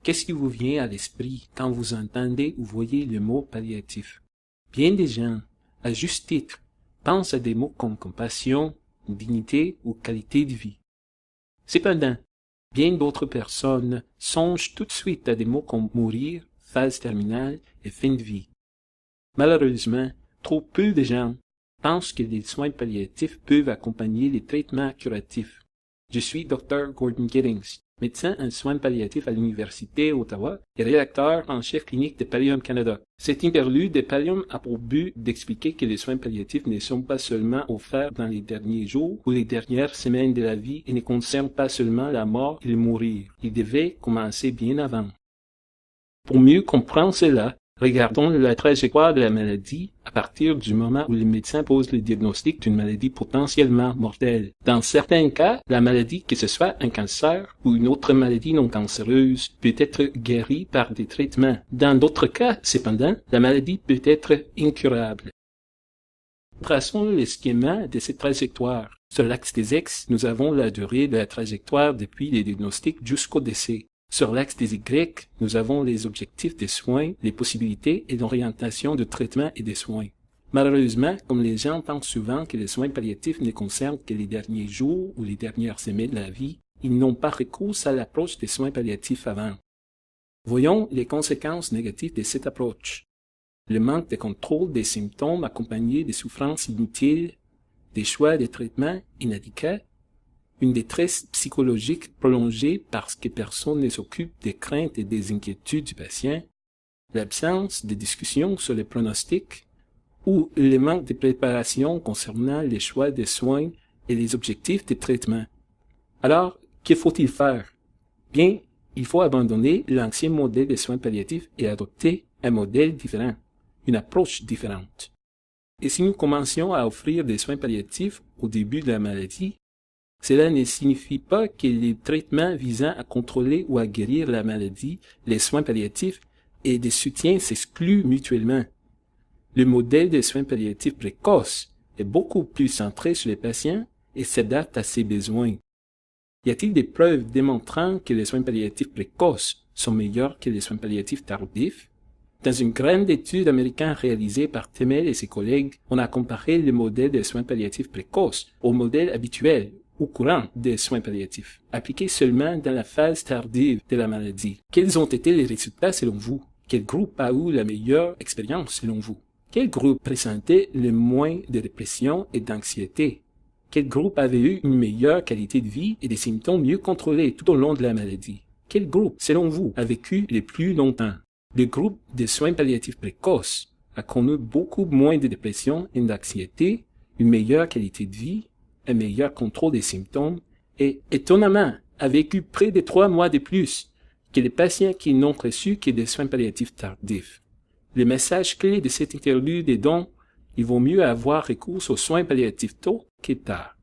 Qu'est-ce qui vous vient à l'esprit quand vous entendez ou voyez le mot palliatif? Bien des gens, à juste titre, pensent à des mots comme compassion, dignité ou qualité de vie. Cependant, bien d'autres personnes songent tout de suite à des mots comme mourir, phase terminale et fin de vie. Malheureusement, trop peu de gens pensent que les soins palliatifs peuvent accompagner les traitements curatifs. Je suis Dr. Gordon Giddings, médecin en soins palliatifs à l'Université d'Ottawa et rédacteur en chef clinique de Pallium Canada. Cette interlude de Pallium a pour but d'expliquer que les soins palliatifs ne sont pas seulement offerts dans les derniers jours ou les dernières semaines de la vie et ne concernent pas seulement la mort et le mourir. Ils devaient commencer bien avant. Pour mieux comprendre cela, regardons la trajectoire de la maladie à partir du moment où le médecin pose le diagnostic d'une maladie potentiellement mortelle. Dans certains cas, la maladie, que ce soit un cancer ou une autre maladie non cancéreuse, peut être guérie par des traitements. Dans d'autres cas, cependant, la maladie peut être incurable. Traçons le schéma de cette trajectoire. Sur l'axe des X, nous avons la durée de la trajectoire depuis le diagnostic jusqu'au décès. Sur l'axe des Y, nous avons les objectifs des soins, les possibilités et l'orientation de traitement et des soins. Malheureusement, comme les gens pensent souvent que les soins palliatifs ne concernent que les derniers jours ou les dernières semaines de la vie, ils n'ont pas recours à l'approche des soins palliatifs avant. Voyons les conséquences négatives de cette approche. Le manque de contrôle des symptômes accompagné de souffrances inutiles, des choix de traitements inadéquats, une détresse psychologique prolongée parce que personne ne s'occupe des craintes et des inquiétudes du patient, l'absence de discussion sur les pronostics ou le manque de préparation concernant les choix des soins et les objectifs de traitement. Alors, que faut-il faire? Bien, il faut abandonner l'ancien modèle de soins palliatifs et adopter un modèle différent, une approche différente. Et si nous commencions à offrir des soins palliatifs au début de la maladie, cela ne signifie pas que les traitements visant à contrôler ou à guérir la maladie, les soins palliatifs et des soutiens s'excluent mutuellement. Le modèle des soins palliatifs précoces est beaucoup plus centré sur les patients et s'adapte à ses besoins. Y a-t-il des preuves démontrant que les soins palliatifs précoces sont meilleurs que les soins palliatifs tardifs? Dans une grande étude américaine réalisée par Temel et ses collègues, on a comparé le modèle des soins palliatifs précoces au modèle habituel ou courant des soins palliatifs, appliqués seulement dans la phase tardive de la maladie. Quels ont été les résultats selon vous? Quel groupe a eu la meilleure expérience selon vous? Quel groupe présentait le moins de dépression et d'anxiété? Quel groupe avait eu une meilleure qualité de vie et des symptômes mieux contrôlés tout au long de la maladie? Quel groupe, selon vous, a vécu le plus longtemps? Le groupe de soins palliatifs précoces a connu beaucoup moins de dépression et d'anxiété, une meilleure qualité de vie, un meilleur contrôle des symptômes et, étonnamment, a vécu près de 3 mois de plus que les patients qui n'ont reçu que des soins palliatifs tardifs. Le message clé de cette interlude est donc, il vaut mieux avoir recours aux soins palliatifs tôt que tard.